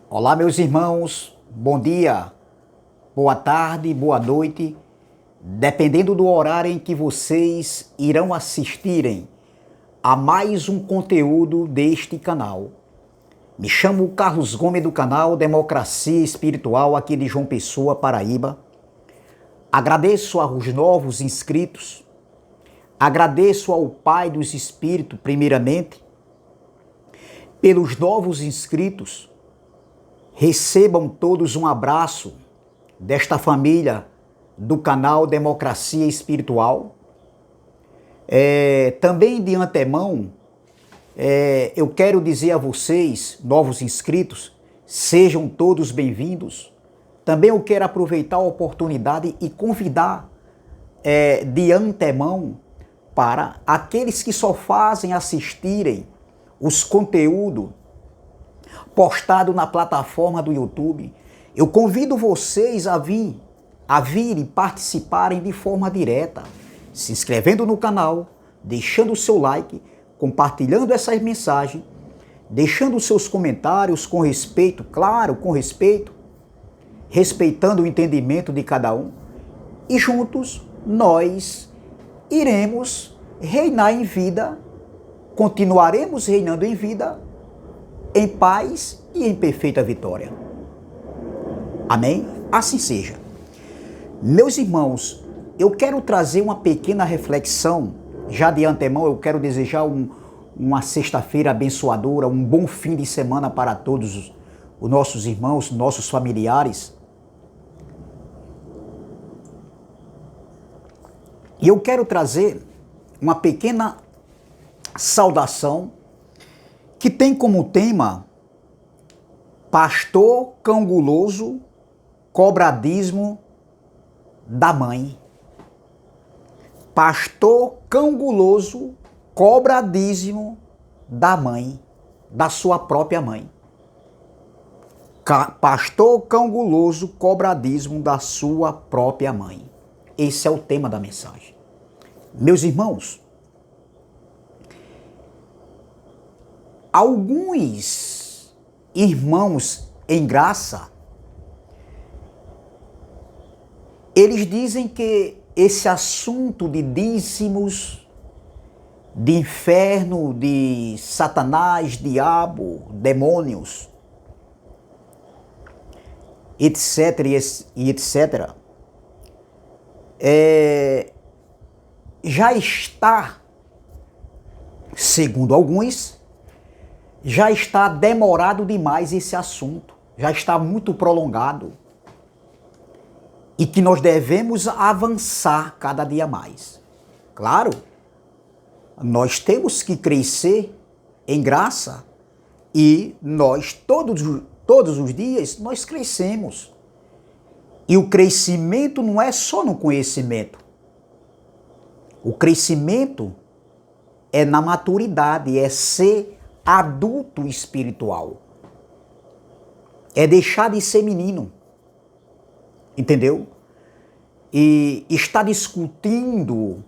Olá, meus irmãos, bom dia, boa tarde, boa noite, dependendo do horário em que vocês irão assistirem a mais um conteúdo deste canal. Me chamo Carlos Gomes do canal Democracia Espiritual aqui de João Pessoa, Paraíba. Agradeço aos novos inscritos, agradeço ao Pai dos Espíritos, primeiramente, pelos novos inscritos. Recebam todos um abraço desta família do canal Democracia Espiritual. Também de antemão, eu quero dizer a vocês, novos inscritos, sejam todos bem-vindos. Também eu quero aproveitar a oportunidade e convidar de antemão para aqueles que só fazem assistirem os conteúdos postado na plataforma do YouTube. Eu convido vocês a virem participarem de forma direta, se inscrevendo no canal, deixando o seu like, compartilhando essas mensagens, deixando os seus comentários com respeito, claro, com respeito, respeitando o entendimento de cada um, e juntos nós iremos reinar em vida, continuaremos reinando em vida, em paz e em perfeita vitória. Amém? Assim seja. Meus irmãos, eu quero trazer uma pequena reflexão. Já de antemão eu quero desejar uma sexta-feira abençoadora, um bom fim de semana para todos os nossos irmãos, nossos familiares. E eu quero trazer uma pequena saudação que tem como tema Pastor Cão Guloso, Cobradismo da Mãe. Pastor Cão Guloso, Cobradismo da mãe, da sua própria mãe. Pastor Cão Guloso, Cobradismo da sua própria mãe. Esse é o tema da mensagem. Meus irmãos, alguns irmãos em graça, eles dizem que esse assunto de dízimos, de inferno, de Satanás, diabo, demônios, etc. e etc., já está, segundo alguns, já está demorado demais esse assunto, já está muito prolongado e que nós devemos avançar cada dia mais. Claro, nós temos que crescer em graça e nós todos os dias nós crescemos. E o crescimento não é só no conhecimento. O crescimento é na maturidade, é ser adulto espiritual. É deixar de ser menino. Entendeu? E está discutindo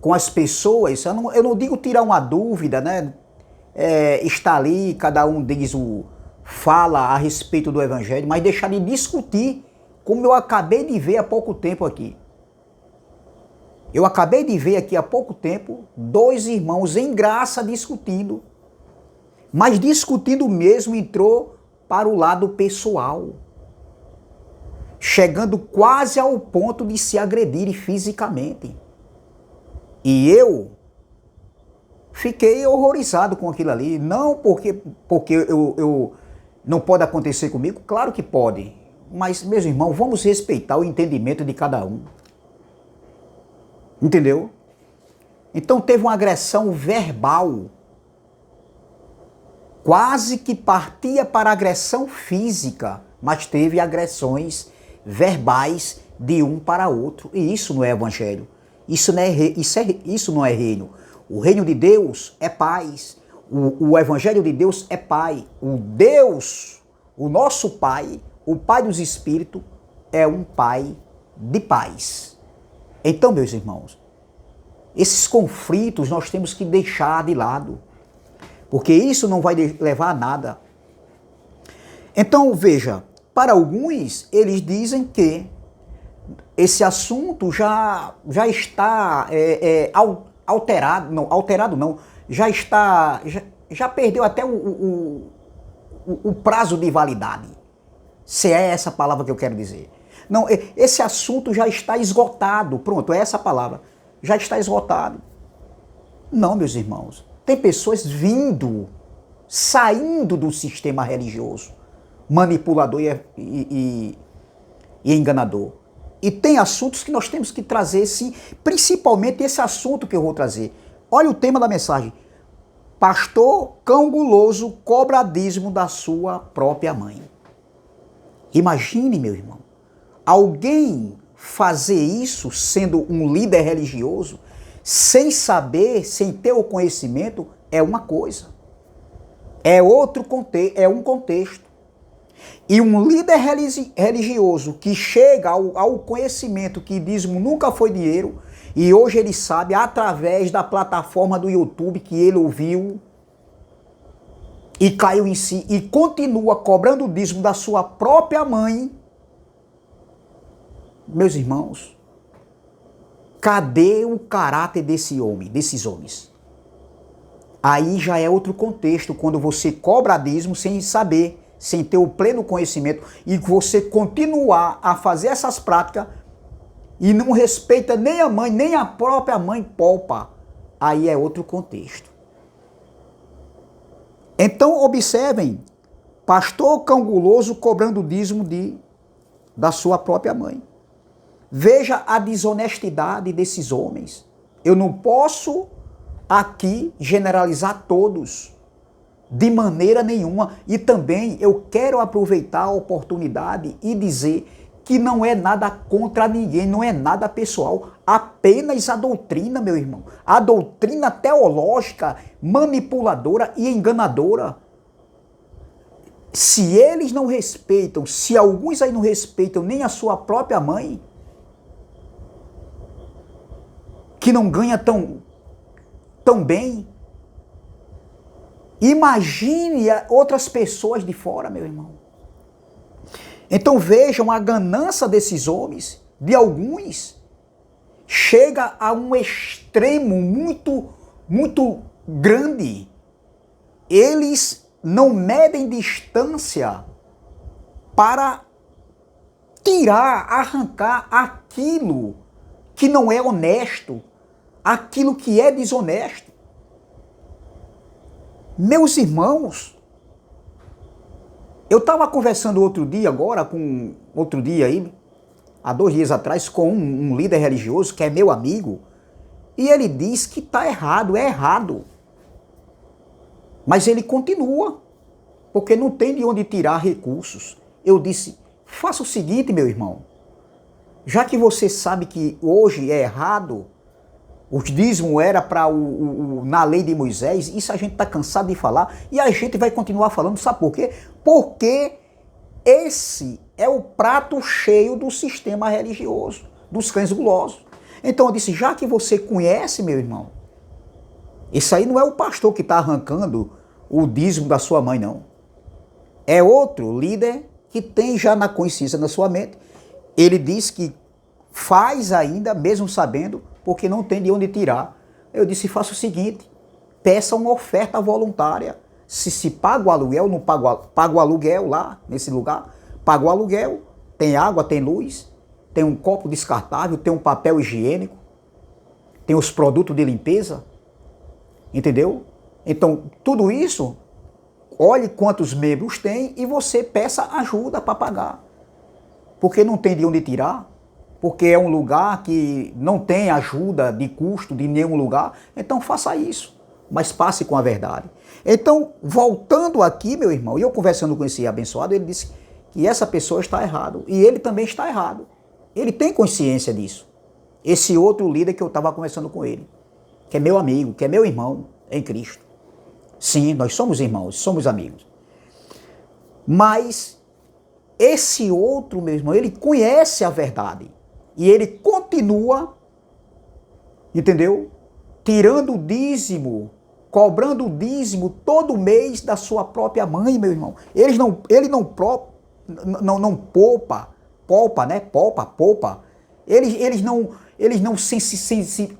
com as pessoas, eu não digo tirar uma dúvida, né? Está ali, cada um fala a respeito do Evangelho, mas deixar de discutir, como eu acabei de ver há pouco tempo aqui. Eu acabei de ver aqui há pouco tempo dois irmãos em graça discutindo, mas discutindo mesmo entrou para o lado pessoal, chegando quase ao ponto de se agredirem fisicamente. E eu fiquei horrorizado com aquilo ali, não porque eu não pode acontecer comigo, claro que pode, mas meus irmãos, vamos respeitar o entendimento de cada um. Entendeu? Então teve uma agressão verbal, quase que partia para agressão física, mas teve agressões verbais de um para outro. E isso não é evangelho. Isso não é reino. O reino de Deus é paz. O evangelho de Deus é pai. O Deus, o nosso pai, o pai dos espíritos, é um pai de paz. Então, meus irmãos, esses conflitos nós temos que deixar de lado, porque isso não vai levar a nada. Então, veja, para alguns, eles dizem que esse assunto já está alterado, não, já está, já perdeu até o prazo de validade, se é essa palavra que eu quero dizer. Não, esse assunto já está esgotado, pronto, é essa palavra, já está esgotado. Não, meus irmãos, tem pessoas saindo do sistema religioso, manipulador e enganador. E tem assuntos que nós temos que trazer, sim, principalmente esse assunto que eu vou trazer. Olha o tema da mensagem. Pastor cão guloso cobra dízimo da sua própria mãe. Imagine, meu irmão, alguém fazer isso sendo um líder religioso, sem saber, sem ter o conhecimento, é uma coisa. É outro contexto, é um contexto. E um líder religioso que chega ao conhecimento que dízimo nunca foi dinheiro, e hoje ele sabe através da plataforma do YouTube que ele ouviu e caiu em si e continua cobrando o dízimo da sua própria mãe. Meus irmãos, cadê o caráter desses homens? Aí já é outro contexto, quando você cobra dízimo sem saber, sem ter o pleno conhecimento, e você continuar a fazer essas práticas e não respeita nem a mãe, nem a própria mãe poupa, aí é outro contexto. Então observem, pastor cão guloso cobrando dízimo da sua própria mãe. Veja a desonestidade desses homens. Eu não posso aqui generalizar todos, de maneira nenhuma. E também eu quero aproveitar a oportunidade e dizer que não é nada contra ninguém, não é nada pessoal, apenas a doutrina, meu irmão. A doutrina teológica, manipuladora e enganadora. Se eles não respeitam, se alguns aí não respeitam nem a sua própria mãe, que não ganha tão bem, imagine outras pessoas de fora, meu irmão. Então vejam a ganância desses homens, de alguns, chega a um extremo muito grande. Eles não medem distância para tirar, arrancar aquilo que não é honesto, aquilo que é desonesto. Meus irmãos, eu estava conversando outro dia há 2 dias atrás, com um líder religioso que é meu amigo, e ele diz que está errado, é errado. Mas ele continua, porque não tem de onde tirar recursos. Eu disse, faça o seguinte, meu irmão, já que você sabe que hoje é errado, o dízimo era para na lei de Moisés, isso a gente está cansado de falar e a gente vai continuar falando, sabe por quê? Porque esse é o prato cheio do sistema religioso, dos cães gulosos. Então eu disse, já que você conhece, meu irmão, isso aí não é o pastor que está arrancando o dízimo da sua mãe, não. É outro líder que tem já na consciência, na sua mente. Ele diz que faz ainda, mesmo sabendo, porque não tem de onde tirar. Eu disse, faça o seguinte, peça uma oferta voluntária. Se paga o aluguel, não paga o aluguel lá, nesse lugar, paga o aluguel, tem água, tem luz, tem um copo descartável, tem um papel higiênico, tem os produtos de limpeza, entendeu? Então, tudo isso, olhe quantos membros tem e você peça ajuda para pagar. Porque não tem de onde tirar, porque é um lugar que não tem ajuda de custo de nenhum lugar, então faça isso, mas passe com a verdade. Então, voltando aqui, meu irmão, e eu conversando com esse abençoado, ele disse que essa pessoa está errado, e ele também está errado. Ele tem consciência disso. Esse outro líder que eu estava conversando com ele, que é meu amigo, que é meu irmão em Cristo. Sim, nós somos irmãos, somos amigos. Mas esse outro, meu irmão, ele conhece a verdade. E ele continua, entendeu? Tirando o dízimo, cobrando o dízimo todo mês da sua própria mãe, meu irmão. Ele não poupa, né? Poupa. Eles não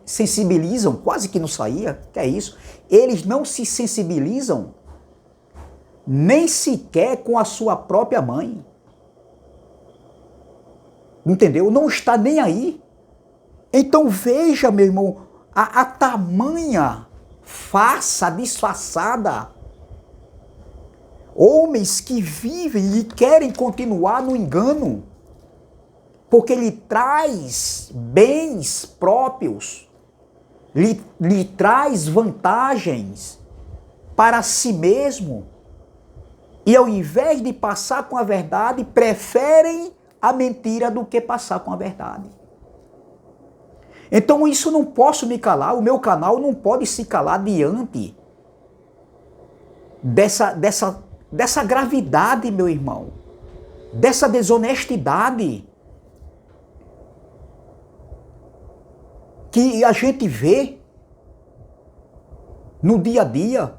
sensibilizam, quase que não saía, que é isso? Eles não se sensibilizam nem sequer com a sua própria mãe. Entendeu? Não está nem aí. Então veja, meu irmão, a tamanha farsa disfarçada. Homens que vivem e querem continuar no engano, porque ele traz bens próprios, lhe traz vantagens para si mesmo, e ao invés de passar com a verdade, preferem a mentira do que passar com a verdade. Então isso não posso me calar, o meu canal não pode se calar diante dessa gravidade, meu irmão, dessa desonestidade que a gente vê no dia a dia.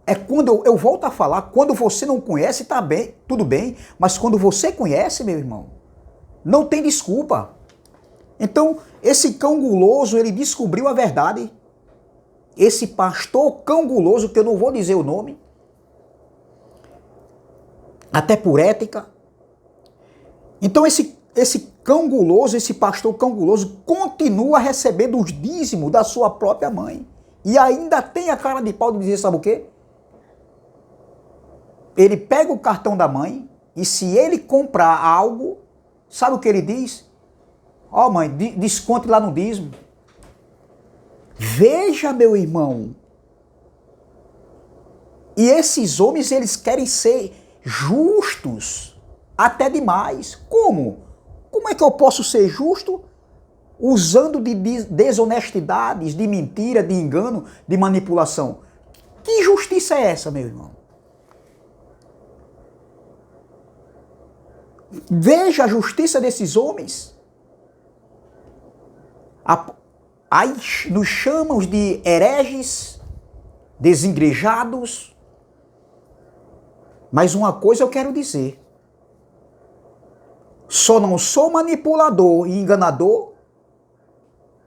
É quando eu volto a falar, quando você não conhece, tá bem, tudo bem, mas quando você conhece, meu irmão, não tem desculpa. Então, esse cão guloso, ele descobriu a verdade. Esse pastor cão guloso, que eu não vou dizer o nome, até por ética. Então, esse cão guloso, esse pastor cão guloso, continua recebendo os dízimos da sua própria mãe. E ainda tem a cara de pau de dizer, sabe o quê? Ele pega o cartão da mãe e se ele comprar algo, sabe o que ele diz? Ó, mãe, desconte lá no dízimo. Veja, meu irmão. E esses homens, eles querem ser justos até demais. Como? Como é que eu posso ser justo usando de desonestidades, de mentira, de engano, de manipulação? Que justiça é essa, meu irmão? Veja a justiça desses homens. Aí nos chamam de hereges, desigrejados. Mas uma coisa eu quero dizer. Só não sou manipulador e enganador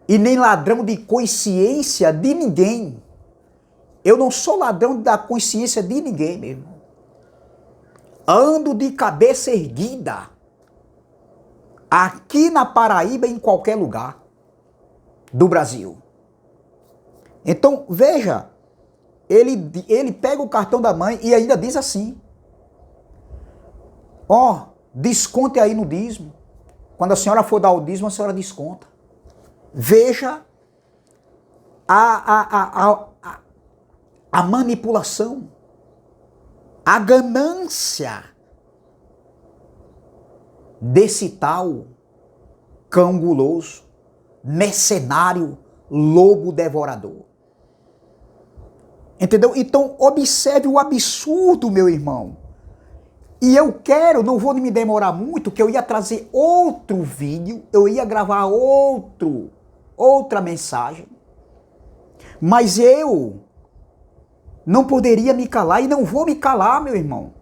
e nem ladrão de consciência de ninguém. Eu não sou ladrão da consciência de ninguém, meu irmão. Ando de cabeça erguida, aqui na Paraíba e em qualquer lugar do Brasil. Então, veja, ele pega o cartão da mãe e ainda diz assim, ó, desconte aí no dízimo. Quando a senhora for dar o dízimo, a senhora desconta. Veja a manipulação, a ganância desse tal cão guloso, mercenário, lobo devorador. Entendeu? Então, observe o absurdo, meu irmão. E eu quero, não vou me demorar muito, que eu ia trazer outro vídeo, eu ia gravar outra mensagem. Mas eu não poderia me calar e não vou me calar, meu irmão.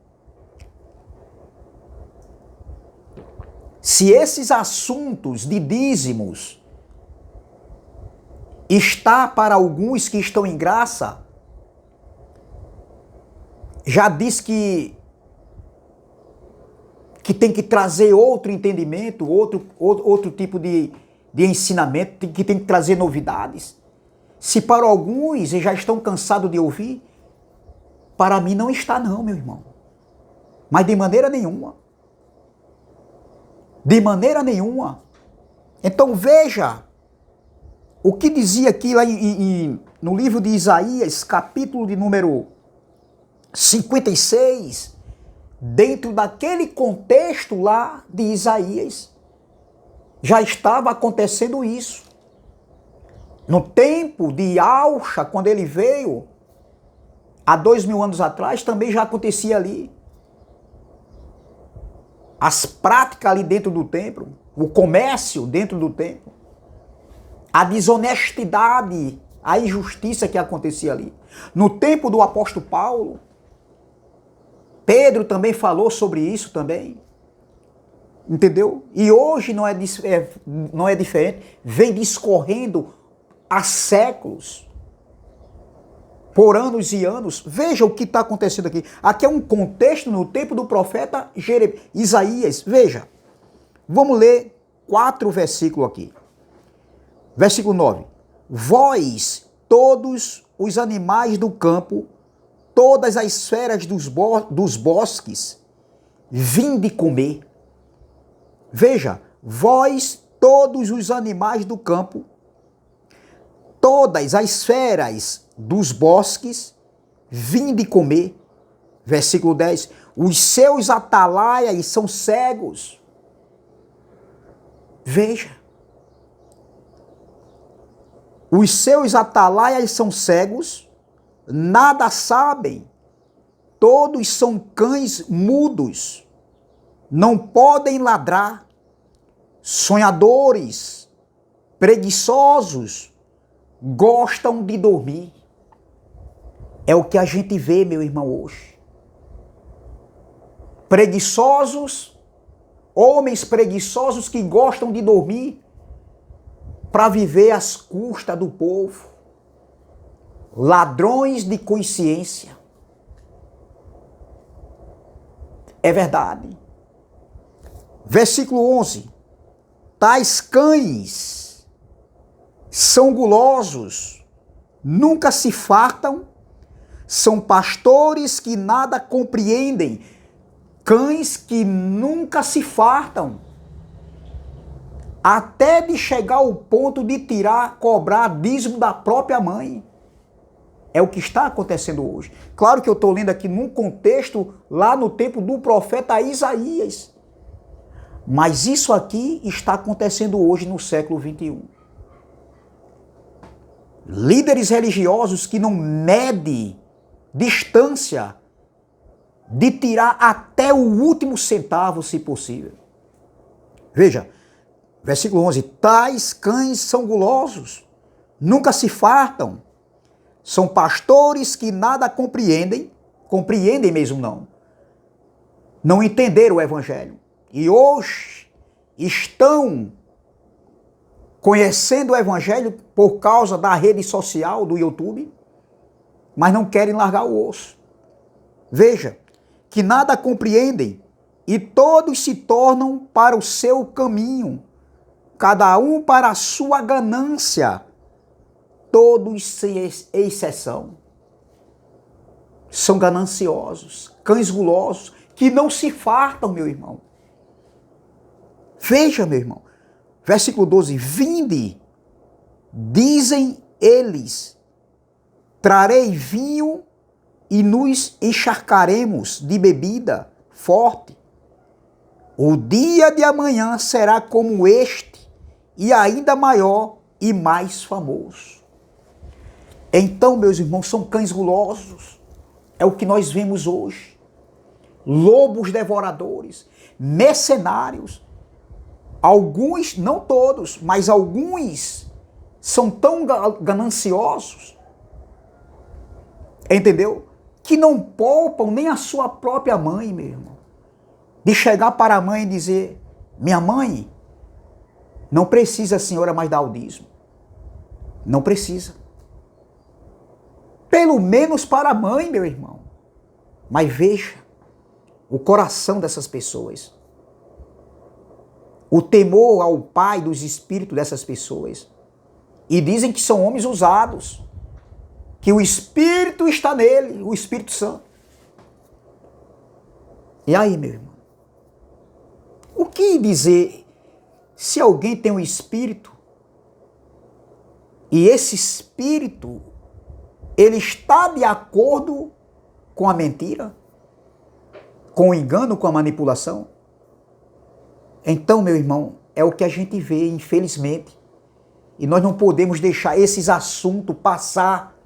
Se esses assuntos de dízimos está para alguns que estão em graça, já diz que tem que trazer outro entendimento, outro tipo de ensinamento, que tem que trazer novidades. Se para alguns já estão cansados de ouvir, para mim não está não, meu irmão. Mas de maneira nenhuma. De maneira nenhuma. Então veja o que dizia aqui lá no livro de Isaías, capítulo de número 56, dentro daquele contexto lá de Isaías, já estava acontecendo isso. No tempo de Alcha, quando ele veio, há 2000 anos atrás, também já acontecia ali. As práticas ali dentro do templo, o comércio dentro do templo, a desonestidade a injustiça que acontecia ali. No tempo do apóstolo Paulo, Pedro também falou sobre isso também. Entendeu? E hoje não é diferente. Vem discorrendo há séculos, por anos e anos. Veja o que está acontecendo aqui. Aqui é um contexto no tempo do profeta Isaías. Veja, vamos ler 4 versículos aqui. Versículo 9. Vós, todos os animais do campo, todas as feras dos bosques, vinde comer. Veja, vós, todos os animais do campo, todas as feras dos bosques, vinde comer. Versículo 10. Os seus atalaias são cegos. Veja. Os seus atalaias são cegos, nada sabem, todos são cães mudos, não podem ladrar, sonhadores, preguiçosos, gostam de dormir. É o que a gente vê, meu irmão, hoje. Preguiçosos, homens preguiçosos que gostam de dormir para viver às custas do povo. Ladrões de consciência. É verdade. Versículo 11. Tais cães são gulosos, nunca se fartam, são pastores que nada compreendem, cães que nunca se fartam, até de chegar ao ponto de cobrar dízimo da própria mãe. É o que está acontecendo hoje. Claro que eu estou lendo aqui num contexto lá no tempo do profeta Isaías. Mas isso aqui está acontecendo hoje no século 21. Líderes religiosos que não medem distância de tirar até o último centavo, se possível. Veja, versículo 11. Tais cães são gulosos, nunca se fartam, são pastores que nada compreendem mesmo não entenderam o evangelho. E hoje estão conhecendo o evangelho por causa da rede social, do YouTube, mas não querem largar o osso. Veja, que nada compreendem e todos se tornam para o seu caminho, cada um para a sua ganância, todos sem exceção. São gananciosos, cães gulosos, que não se fartam, meu irmão. Veja, meu irmão, versículo 12, vinde, dizem eles, trarei vinho e nos encharcaremos de bebida forte. O dia de amanhã será como este, e ainda maior e mais famoso. Então, meus irmãos, são cães gulosos. É o que nós vemos hoje. Lobos devoradores, mercenários. Alguns, não todos, mas alguns são tão gananciosos, entendeu? Que não poupam nem a sua própria mãe, meu irmão. De chegar para a mãe e dizer, minha mãe, não precisa a senhora mais dar o dízimo. Não precisa. Pelo menos para a mãe, meu irmão. Mas veja o coração dessas pessoas. O temor ao Pai dos espíritos dessas pessoas. E dizem que são homens usados. Que o Espírito está nele, o Espírito Santo. E aí, meu irmão? O que dizer se alguém tem um espírito e esse espírito ele está de acordo com a mentira, com o engano, com a manipulação? Então, meu irmão, é o que a gente vê, infelizmente. E nós não podemos deixar esses assuntos passar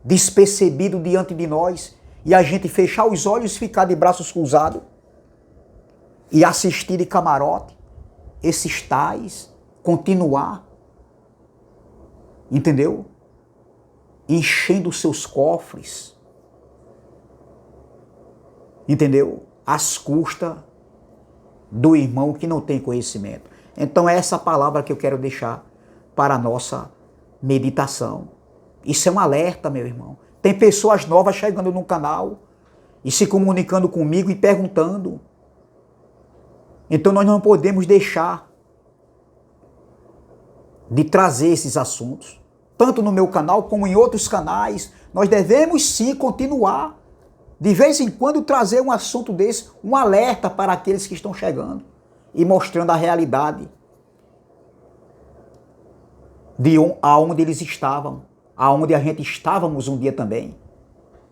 despercebido diante de nós e a gente fechar os olhos e ficar de braços cruzados e assistir de camarote esses tais, continuar. Entendeu? enchendo os seus cofres, entendeu? Às custas do irmão que não tem conhecimento. Então é essa palavra que eu quero deixar para a nossa meditação. Isso é um alerta, meu irmão. Tem pessoas novas chegando no canal e se comunicando comigo e perguntando. Então nós não podemos deixar de trazer esses assuntos, tanto no meu canal como em outros canais. Nós devemos sim continuar, de vez em quando, trazer um assunto desse, um alerta para aqueles que estão chegando e mostrando a realidade de aonde eles estavam, aonde a gente estávamos um dia também,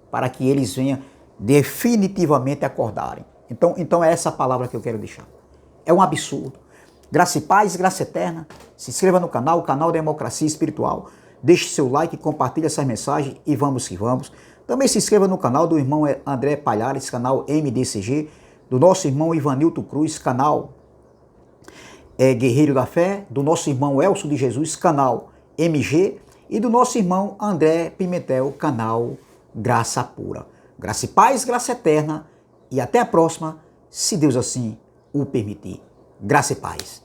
para que eles venham definitivamente acordarem. Então é essa palavra que eu quero deixar. É um absurdo. Graça e paz, graça eterna. Se inscreva no canal, o canal Democracia Espiritual. Deixe seu like, compartilhe essa mensagem e vamos que vamos. Também se inscreva no canal do irmão André Palhares, canal MDCG, do nosso irmão Ivanilton Cruz, canal Guerreiro da Fé, do nosso irmão Elcio de Jesus, canal MG, e do nosso irmão André Pimentel, canal Graça Pura. Graça e paz, graça eterna, e até a próxima, se Deus assim o permitir. Graça e paz.